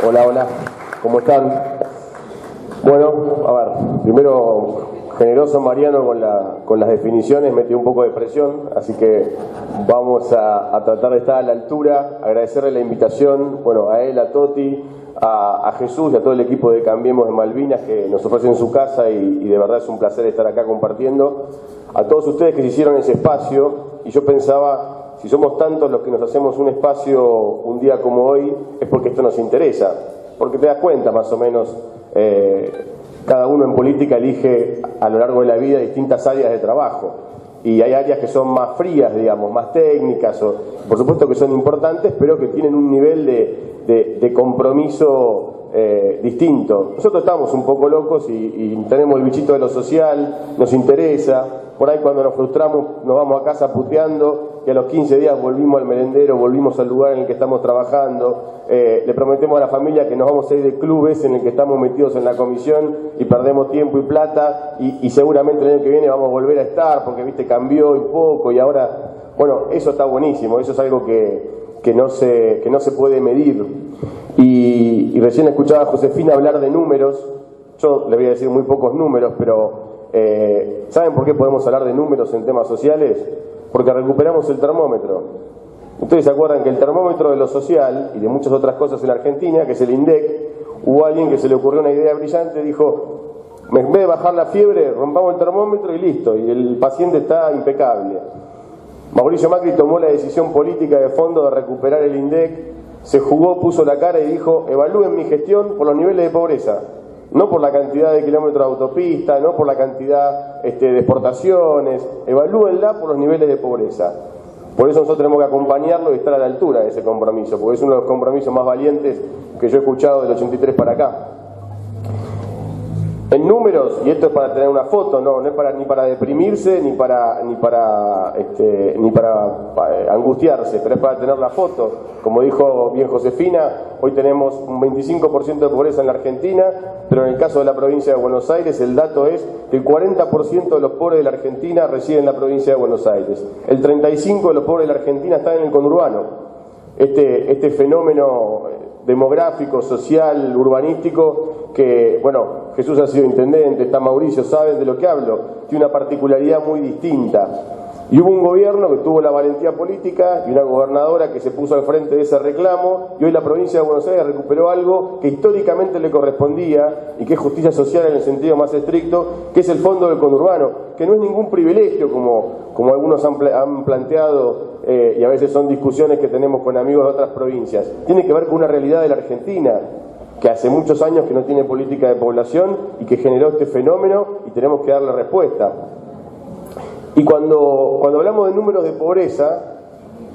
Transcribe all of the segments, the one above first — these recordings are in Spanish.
Hola, hola, ¿cómo están? Bueno, a ver, primero, generoso Mariano con las definiciones, metió un poco de presión, así que vamos a tratar de estar a la altura, agradecerle la invitación, bueno, a él, a Toti, a Jesús y a todo el equipo de Cambiemos de Malvinas que nos ofrecen su casa y de verdad es un placer estar acá compartiendo. A todos ustedes que se hicieron ese espacio, y yo pensaba, si somos tantos los que nos hacemos un espacio un día como hoy, es porque esto nos interesa, porque te das cuenta más o menos, cada uno en política elige a lo largo de la vida distintas áreas de trabajo, y hay áreas que son más frías, digamos, más técnicas, o por supuesto que son importantes, pero que tienen un nivel de compromiso distinto. Nosotros estamos un poco locos y tenemos el bichito de lo social, nos interesa. Por ahí cuando nos frustramos nos vamos a casa puteando y a los 15 días volvimos al merendero, volvimos al lugar en el que estamos trabajando, le prometemos a la familia que nos vamos a ir de clubes en el que estamos metidos en la comisión y perdemos tiempo y plata y seguramente el año que viene vamos a volver a estar porque viste cambió y poco y ahora, bueno, eso está buenísimo, eso es algo que no se puede medir. Y recién escuchaba a Josefina hablar de números, yo le voy a decir muy pocos números, pero ¿saben por qué podemos hablar de números en temas sociales? Porque recuperamos el termómetro. Ustedes se acuerdan que el termómetro de lo social y de muchas otras cosas en Argentina, que es el INDEC, hubo alguien que se le ocurrió una idea brillante, dijo, en vez de bajar la fiebre, rompamos el termómetro y listo, y el paciente está impecable. Mauricio Macri tomó la decisión política de fondo de recuperar el INDEC, se jugó, puso la cara y dijo, evalúen mi gestión por los niveles de pobreza. No por la cantidad de kilómetros de autopista, no por la cantidad de exportaciones, evalúenla por los niveles de pobreza. Por eso nosotros tenemos que acompañarlo y estar a la altura de ese compromiso, porque es uno de los compromisos más valientes que yo he escuchado del 83 para acá. En números, y esto es para tener una foto, no es ni para deprimirse ni para angustiarse, pero es para tener la foto. Como dijo bien Josefina, hoy tenemos un 25% de pobreza en la Argentina, pero en el caso de la provincia de Buenos Aires el dato es que el 40% de los pobres de la Argentina residen en la provincia de Buenos Aires. El 35% de los pobres de la Argentina están en el conurbano. Este fenómeno demográfico, social, urbanístico, que, bueno, Jesús ha sido intendente, está Mauricio, saben de lo que hablo, tiene una particularidad muy distinta. Y hubo un gobierno que tuvo la valentía política y una gobernadora que se puso al frente de ese reclamo, y hoy la provincia de Buenos Aires recuperó algo que históricamente le correspondía y que es justicia social en el sentido más estricto, que es el fondo del conurbano, que no es ningún privilegio como algunos han planteado, y a veces son discusiones que tenemos con amigos de otras provincias. Tiene que ver con una realidad de la Argentina, que hace muchos años que no tiene política de población y que generó este fenómeno y tenemos que darle respuesta. Y cuando hablamos de números de pobreza,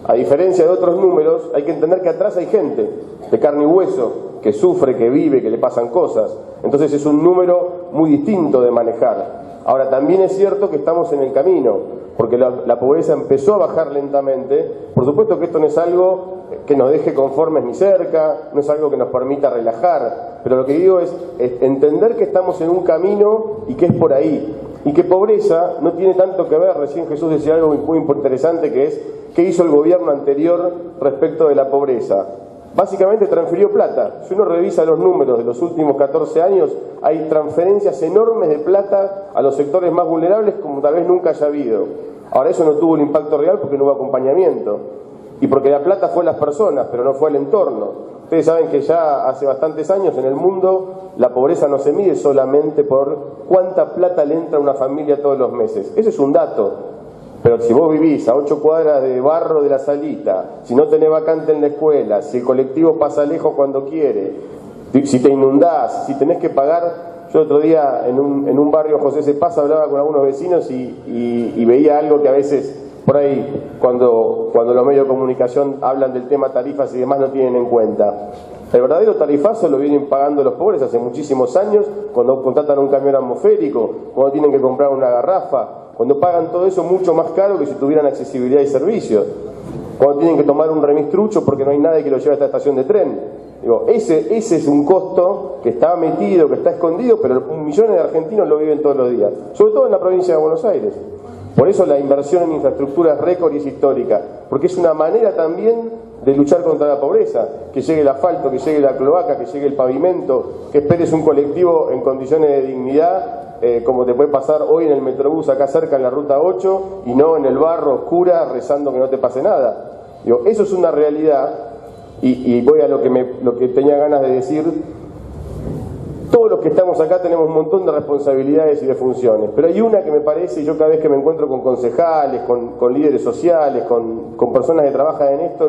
a diferencia de otros números, hay que entender que atrás hay gente de carne y hueso, que sufre, que vive, que le pasan cosas. Entonces es un número muy distinto de manejar. Ahora, también es cierto que estamos en el camino, porque la pobreza empezó a bajar lentamente. Por supuesto que esto no es algo que nos deje conformes ni cerca, no es algo que nos permita relajar, pero lo que digo es entender que estamos en un camino y que es por ahí. Y que pobreza no tiene tanto que ver, recién Jesús decía algo muy interesante, que es ¿qué hizo el gobierno anterior respecto de la pobreza? Básicamente transfirió plata. Si uno revisa los números de los últimos 14 años, hay transferencias enormes de plata a los sectores más vulnerables como tal vez nunca haya habido. Ahora, eso no tuvo el impacto real porque no hubo acompañamiento. Y porque la plata fue las personas, pero no fue el entorno. Ustedes saben que ya hace bastantes años en el mundo la pobreza no se mide solamente por cuánta plata le entra a una familia todos los meses. Ese es un dato. Pero si vos vivís a 8 cuadras de barro de la Salita, si no tenés vacante en la escuela, si el colectivo pasa lejos cuando quiere, si te inundás, si tenés que pagar... Yo otro día en un barrio José Cepaz hablaba con algunos vecinos y veía algo que a veces... Por ahí, cuando los medios de comunicación hablan del tema tarifas y demás, no tienen en cuenta. El verdadero tarifazo lo vienen pagando los pobres hace muchísimos años, cuando contratan un camión atmosférico, cuando tienen que comprar una garrafa, cuando pagan todo eso mucho más caro que si tuvieran accesibilidad y servicios, cuando tienen que tomar un remis trucho porque no hay nadie que lo lleve a esta estación de tren. Digo, ese es un costo que está metido, que está escondido, pero millones de argentinos lo viven todos los días, sobre todo en la provincia de Buenos Aires. Por eso la inversión en infraestructura es récord y es histórica, porque es una manera también de luchar contra la pobreza, que llegue el asfalto, que llegue la cloaca, que llegue el pavimento, que esperes un colectivo en condiciones de dignidad, como te puede pasar hoy en el Metrobús acá cerca en la Ruta 8, y no en el barro oscura rezando que no te pase nada. Digo, eso es una realidad, y voy a lo que tenía ganas de decir. Todos los que estamos acá tenemos un montón de responsabilidades y de funciones, pero hay una que me parece, y yo cada vez que me encuentro con concejales, con líderes sociales, con personas que trabajan en esto,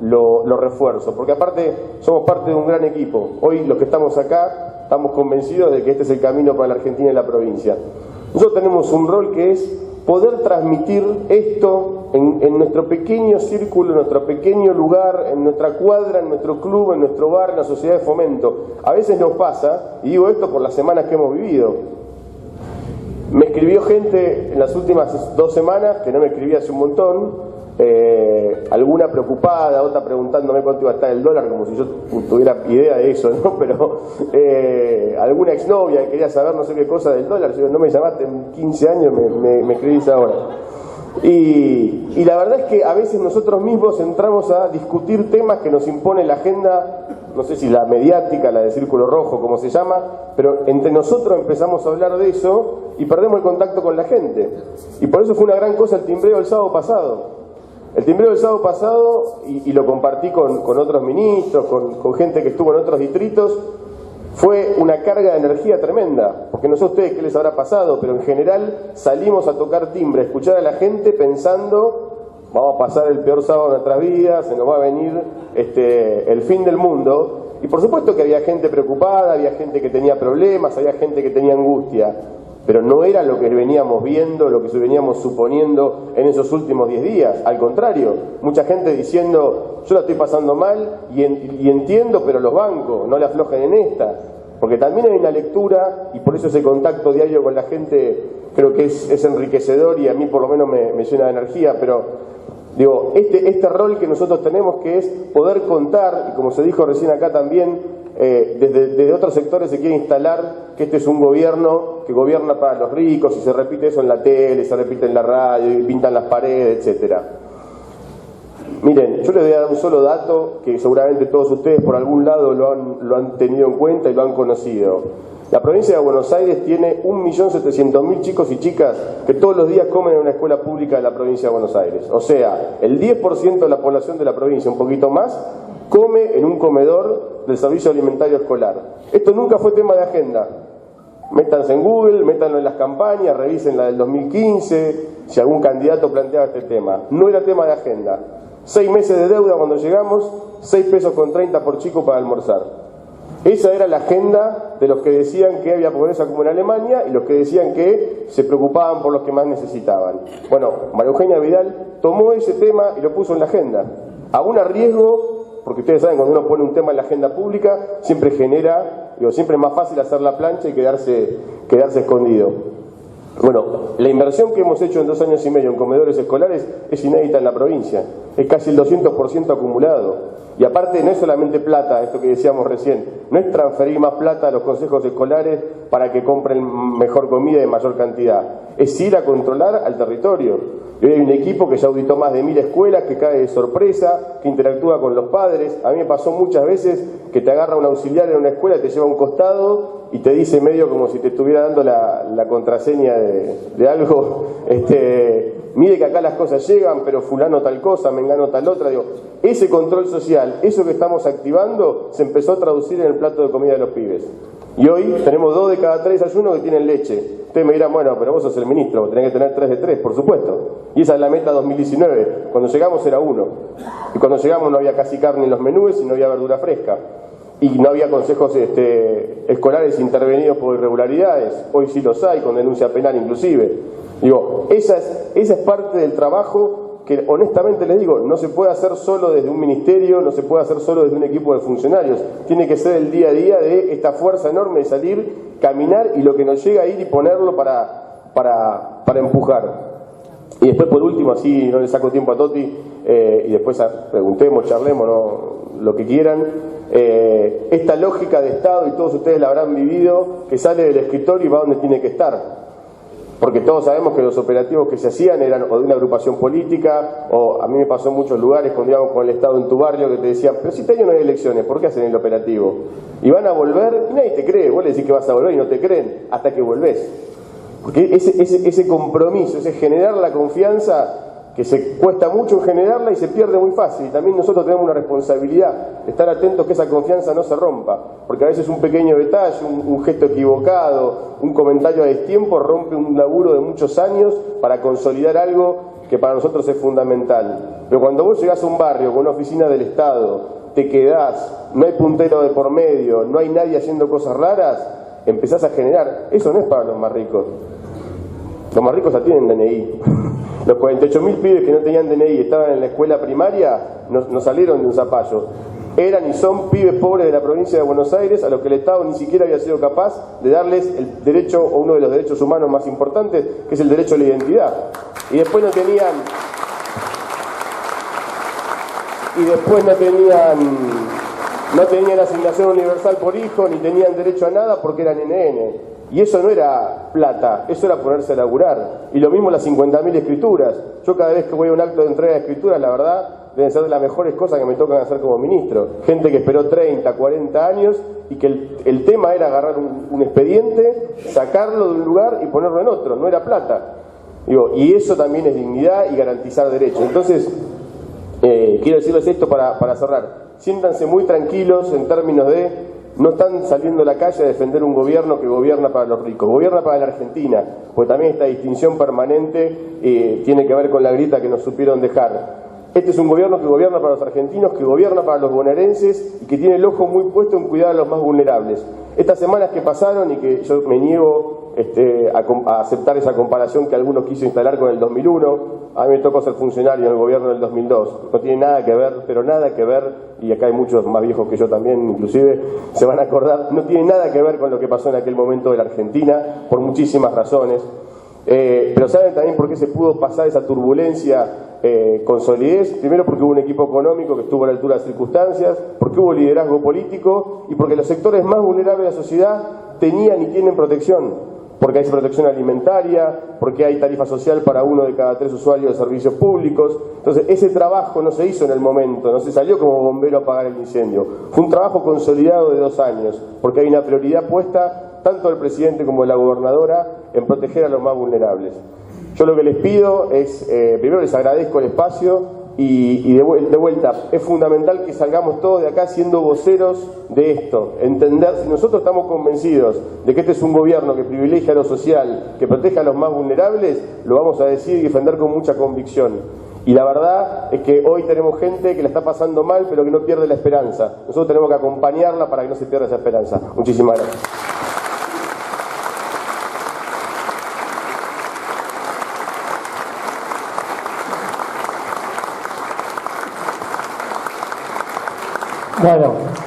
lo refuerzo, porque aparte somos parte de un gran equipo. Hoy los que estamos acá estamos convencidos de que este es el camino para la Argentina y la provincia. Nosotros tenemos un rol que es poder transmitir esto en nuestro pequeño círculo, en nuestro pequeño lugar, en nuestra cuadra, en nuestro club, en nuestro bar, en la sociedad de fomento. A veces nos pasa, y digo esto por las semanas que hemos vivido, me escribió gente en las últimas 2 semanas, que no me escribía hace un montón, alguna preocupada, otra preguntándome cuánto iba a estar el dólar, como si yo tuviera idea de eso, ¿no? Pero alguna exnovia que quería saber no sé qué cosa del dólar. Yo, no me llamaste en 15 años, me escribís ahora. Y la verdad es que a veces nosotros mismos entramos a discutir temas que nos impone la agenda, no sé si la mediática, la de círculo rojo, como se llama, pero entre nosotros empezamos a hablar de eso y perdemos el contacto con la gente. Y por eso fue una gran cosa el timbreo del sábado pasado. El timbreo del sábado pasado, y lo compartí con otros ministros, con gente que estuvo en otros distritos, fue una carga de energía tremenda, porque no sé a ustedes qué les habrá pasado, pero en general salimos a tocar timbre, a escuchar a la gente pensando, vamos a pasar el peor sábado de nuestras vidas, se nos va a venir el fin del mundo, y por supuesto que había gente preocupada, había gente que tenía problemas, había gente que tenía angustia, pero no era lo que veníamos viendo, lo que veníamos suponiendo en esos últimos 10 días. Al contrario, mucha gente diciendo, yo la estoy pasando mal y entiendo, pero los bancos no le aflojen en esta. Porque también hay una lectura, y por eso ese contacto diario con la gente creo que es enriquecedor y a mí por lo menos me llena de energía, pero digo, este rol que nosotros tenemos, que es poder contar, y como se dijo recién acá también, desde otros sectores se quiere instalar que este es un gobierno que gobierna para los ricos, y se repite eso en la tele, se repite en la radio, y pintan las paredes, etcétera. Miren, yo les voy a dar un solo dato que seguramente todos ustedes por algún lado lo han tenido en cuenta y lo han conocido. La provincia de Buenos Aires tiene 1.700.000 chicos y chicas que todos los días comen en una escuela pública de la provincia de Buenos Aires. O sea, el 10% de la población de la provincia, un poquito más, come en un comedor del servicio alimentario escolar. Esto nunca fue tema de agenda. Métanse en Google, métanlo en las campañas, revisen la del 2015, si algún candidato planteaba este tema. No era tema de agenda. 6 meses de deuda cuando llegamos, 6 pesos con 30 por chico para almorzar. Esa era la agenda de los que decían que había pobreza como en Alemania y los que decían que se preocupaban por los que más necesitaban. Bueno, María Eugenia Vidal tomó ese tema y lo puso en la agenda. Aún a riesgo, porque ustedes saben, cuando uno pone un tema en la agenda pública, siempre genera, siempre es más fácil hacer la plancha y quedarse escondido. Bueno, la inversión que hemos hecho en 2 años y medio en comedores escolares es inédita en la provincia, es casi el 200% acumulado. Y aparte no es solamente plata, esto que decíamos recién, no es transferir más plata a los consejos escolares para que compren mejor comida y en mayor cantidad, es ir a controlar al territorio. Y hoy hay un equipo que ya auditó más de 1000 escuelas, que cae de sorpresa, que interactúa con los padres. A mí me pasó muchas veces que te agarra un auxiliar en una escuela, te lleva a un costado y te dice medio como si te estuviera dando la contraseña de algo, mire que acá las cosas llegan, pero fulano tal cosa, mengano tal otra. Digo, ese control social, eso que estamos activando, se empezó a traducir en el plato de comida de los pibes. Y hoy tenemos 2 de cada 3 desayunos que tienen leche. Ustedes me dirán, bueno, pero vos sos el ministro, tenés que tener 3 de 3, por supuesto. Y esa es la meta 2019. Cuando llegamos era 1. Y cuando llegamos no había casi carne en los menúes y no había verdura fresca. Y no había consejos escolares intervenidos por irregularidades. Hoy sí los hay, con denuncia penal inclusive. Digo, esa es parte del trabajo que honestamente les digo, no se puede hacer solo desde un ministerio, no se puede hacer solo desde un equipo de funcionarios. Tiene que ser el día a día de esta fuerza enorme de salir, caminar y lo que nos llega a ir y ponerlo para empujar. Y después, por último, así no le saco tiempo a Toti, y después preguntemos, charlemos, ¿no? Lo que quieran. Esta lógica de Estado, y todos ustedes la habrán vivido, que sale del escritorio y va donde tiene que estar. porque todos sabemos que los operativos que se hacían eran o de una agrupación política, o a mí me pasó en muchos lugares cuando íbamos con el Estado en tu barrio que te decían, pero si este año no hay elecciones, ¿por qué hacen el operativo? Y van a volver y nadie te cree, vos le decís que vas a volver y no te creen hasta que volvés. Porque ese compromiso, ese generar la confianza, que se cuesta mucho en generarla y se pierde muy fácil. Y también nosotros tenemos una responsabilidad de estar atentos que esa confianza no se rompa, porque a veces un pequeño detalle, un gesto equivocado, un comentario a destiempo rompe un laburo de muchos años para consolidar algo que para nosotros es fundamental. Pero cuando vos llegás a un barrio con una oficina del Estado, te quedás, no hay puntero de por medio, no hay nadie haciendo cosas raras, empezás a generar. Eso no es para los más ricos. Los más ricos ya tienen DNI. Los 48.000 pibes que no tenían DNI y estaban en la escuela primaria no salieron de un zapallo. Eran y son pibes pobres de la provincia de Buenos Aires a los que el Estado ni siquiera había sido capaz de darles el derecho, o uno de los derechos humanos más importantes, que es el derecho a la identidad. Y después no tenían asignación universal por hijo, ni tenían derecho a nada porque eran NN. Y eso no era plata, eso era ponerse a laburar. Y lo mismo las 50.000 escrituras. Yo cada vez que voy a un acto de entrega de escrituras, la verdad, deben ser de las mejores cosas que me tocan hacer como ministro. Gente que esperó 30, 40 años y que el tema era agarrar un expediente, sacarlo de un lugar y ponerlo en otro, no era plata. Y eso también es dignidad y garantizar derechos. Entonces, quiero decirles esto para cerrar. Siéntanse muy tranquilos en términos de no están saliendo a la calle a defender un gobierno que gobierna para los ricos, gobierna para la Argentina, porque también esta distinción permanente tiene que ver con la grieta que nos supieron dejar. Este es un gobierno que gobierna para los argentinos, que gobierna para los bonaerenses y que tiene el ojo muy puesto en cuidar a los más vulnerables. Estas semanas que pasaron, y que yo me niego a aceptar esa comparación que algunos quiso instalar con el 2001, a mí me tocó ser funcionario en el gobierno del 2002. No tiene nada que ver, pero nada que ver, y acá hay muchos más viejos que yo también, inclusive, se van a acordar, no tiene nada que ver con lo que pasó en aquel momento de la Argentina, por muchísimas razones. Pero ¿saben también por qué se pudo pasar esa turbulencia con solidez? Primero porque hubo un equipo económico que estuvo a la altura de las circunstancias, porque hubo liderazgo político y porque los sectores más vulnerables de la sociedad tenían y tienen protección. Porque hay protección alimentaria, porque hay tarifa social para 1 de cada 3 usuarios de servicios públicos. Entonces, ese trabajo no se hizo en el momento, no se salió como bombero a apagar el incendio. Fue un trabajo consolidado de 2 años, porque hay una prioridad puesta, tanto del presidente como de la gobernadora, en proteger a los más vulnerables. Yo lo que les pido es, primero les agradezco el espacio, y de vuelta, es fundamental que salgamos todos de acá siendo voceros de esto. Entender, si nosotros estamos convencidos de que este es un gobierno que privilegia lo social, que protege a los más vulnerables, lo vamos a decir y defender con mucha convicción. Y la verdad es que hoy tenemos gente que la está pasando mal, pero que no pierde la esperanza. Nosotros tenemos que acompañarla para que no se pierda esa esperanza. Muchísimas gracias. Bueno.